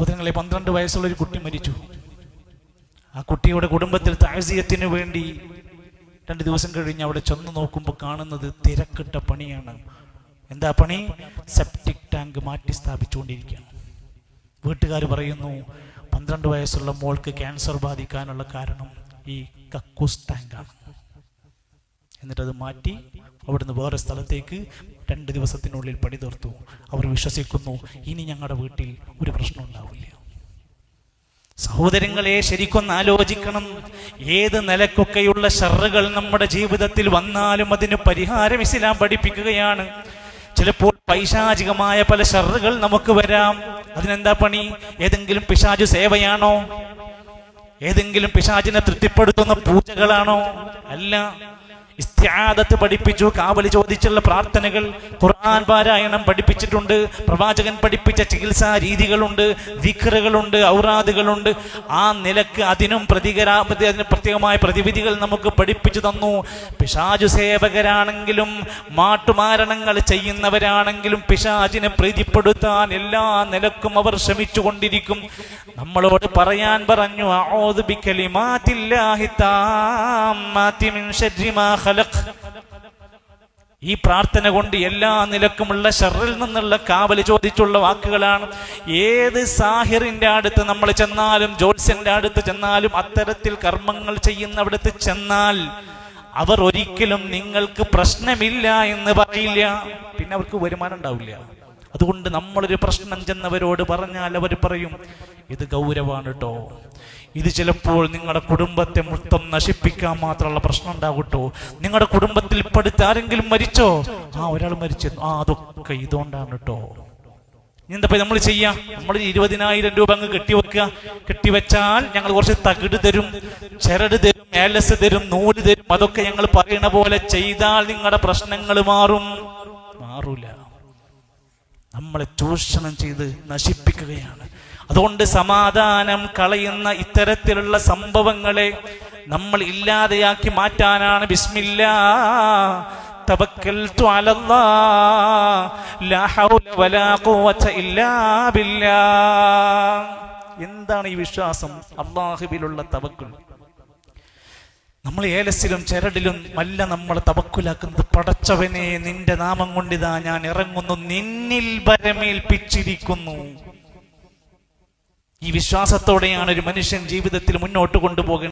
സഹോദരങ്ങളെ, 12 വയസ്സുള്ള ഒരു കുട്ടി മരിച്ചു. ആ കുട്ടിയുടെ കുടുംബത്തിൽ താഴ്സിയത്തിന് വേണ്ടി 2 ദിവസം കഴിഞ്ഞ് അവിടെ ചെന്ന് നോക്കുമ്പോൾ കാണുന്നത് തിരക്കിട്ട പണിയാണ്. എന്താ പണി? സെപ്റ്റിക് ടാങ്ക് മാറ്റി സ്ഥാപിച്ചുകൊണ്ടിരിക്കുകയാണ്. വീട്ടുകാർ പറയുന്നു 12 വയസ്സുള്ള മോൾക്ക് ക്യാൻസർ ബാധിക്കാനുള്ള കാരണം ഈ കക്കൂസ് ടാങ്കാണ്. എന്നിട്ടത് മാറ്റി അവിടുന്ന് വേറെ സ്ഥലത്തേക്ക് 2 ദിവസത്തിനുള്ളിൽ പണി തീർത്തു. അവർ വിശ്വസിക്കുന്നു ഇനി ഞങ്ങളുടെ വീട്ടിൽ ഒരു പ്രശ്നം ഉണ്ടാവില്ല. സഹോദരങ്ങളെ, ശരിക്കൊന്ന് ആലോചിക്കണം. ഏത് നിലക്കൊക്കെയുള്ള ഷർറുകൾ നമ്മുടെ ജീവിതത്തിൽ വന്നാലും അതിന് പരിഹാരം ഇസ്ലാം പഠിപ്പിക്കുകയാണ്. ചിലപ്പോൾ പൈശാചികമായ പല ഷർറുകൾ നമുക്ക് വരാം. അതിനെന്താ പണി? ഏതെങ്കിലും പിശാചു സേവയാണോ? ഏതെങ്കിലും പിശാചിനെ തൃപ്തിപ്പെടുത്തുന്ന പൂജകളാണോ? അല്ല. ഇസ്തിആദത്ത് പഠിപ്പിച്ചു, കാവലി ചോദിച്ചുള്ള പ്രാർത്ഥനകൾ, ഖുർആൻ പാരായണം പഠിപ്പിച്ചിട്ടുണ്ട്, പ്രവാചകൻ പഠിപ്പിച്ച ചികിത്സാ രീതികളുണ്ട്, ദിക്റുകളുണ്ട്, ഔറാദുകളുണ്ട്. ആ നിലക്ക് അതിനും അതിന് പ്രത്യേകമായ പ്രതിവിധികൾ നമുക്ക് പഠിപ്പിച്ചു തന്നു. പിശാചു സേവകരാണെങ്കിലും മാട്ടുമാരണങ്ങൾ ചെയ്യുന്നവരാണെങ്കിലും പിശാചിനെ പ്രീതിപ്പെടുത്താൻ എല്ലാ നിലക്കും അവർ ശ്രമിച്ചുകൊണ്ടിരിക്കും. നമ്മളോട് പറയാൻ പറഞ്ഞു, അഊദു ബികലിമാത്തില്ലാഹി താമ്മാതി മിൻ ശർരി മാ ഖലഖ്. ഈ പ്രാർത്ഥന കൊണ്ട് എല്ലാ നിലക്കുമുള്ള ഷർറിൽ നിന്നുള്ള കാവല് ചോദിച്ചുള്ള വാക്കുകളാണ്. ഏത് സാഹിറിന്റെ അടുത്ത് നമ്മൾ ചെന്നാലും, ജ്യോത്സ്യന്റെ അടുത്ത് ചെന്നാലും, അത്തരത്തിൽ കർമ്മങ്ങൾ ചെയ്യുന്നവിടത്ത് ചെന്നാൽ അവർ ഒരിക്കലും നിങ്ങൾക്ക് പ്രശ്നമില്ല എന്ന് പറയില്ല. പിന്നെ അവർക്ക് വരുമാനം ഉണ്ടാവില്ല. അതുകൊണ്ട് നമ്മളൊരു പ്രശ്നം ചെന്നവരോട് പറഞ്ഞാൽ അവർ പറയും ഇത് ഗൗരവമാണ് കേട്ടോ, ഇത് ചിലപ്പോൾ നിങ്ങളുടെ കുടുംബത്തെ മൊത്തം നശിപ്പിക്കാൻ മാത്രമുള്ള പ്രശ്നം ഉണ്ടാകട്ടോ, നിങ്ങളുടെ കുടുംബത്തിൽ ഇപ്പോഴത്തെ ആരെങ്കിലും മരിച്ചോ? ഒരാൾ മരിച്ചു, അതൊക്കെ ഇതുകൊണ്ടാണ് കേട്ടോ. എന്താ നമ്മൾ ചെയ്യാം? നമ്മൾ 20,000 രൂപ അങ്ങ് കെട്ടിവെക്കുക. കെട്ടിവെച്ചാൽ ഞങ്ങൾ കുറച്ച് തകിട് തരും, ചരട് തരും, ഏലസ് തരും, നൂല് തരും. അതൊക്കെ ഞങ്ങൾ പറയണ പോലെ ചെയ്താൽ നിങ്ങളുടെ പ്രശ്നങ്ങൾ മാറൂല. നമ്മളെ ചൂഷണം ചെയ്ത് നശിപ്പിക്കുകയാണ്. അതുകൊണ്ട് സമാധാനം കളയുന്ന ഇത്തരത്തിലുള്ള സംഭവങ്ങളെ നമ്മൾ ഇല്ലാതെയാക്കി മാറ്റാനാണ് ബിസ്മില്ലാ തവക്കൽതു അലല്ലാഹ് ലാ ഹൗല വലാ ഖുവത ഇല്ലാ ബില്ലാഹ്. എന്താണ് ഈ വിശ്വാസം? അല്ലാഹുവിലുള്ള തവക്കുൽ. നമ്മൾ ഏലസിലും ചരടിലും അല്ല നമ്മൾ തവക്കുലാക്കുന്നത്. പടച്ചവനെ, നിന്റെ നാമം കൊണ്ടിതാ ഞാൻ ഇറങ്ങുന്നു, നിന്നിൽ ഭരമേൽപ്പിച്ചിരിക്കുന്നു. ഈ വിശ്വാസത്തോടെയാണ് ഒരു മനുഷ്യൻ ജീവിതത്തിൽ മുന്നോട്ട് കൊണ്ടുപോകേണ്ടത്.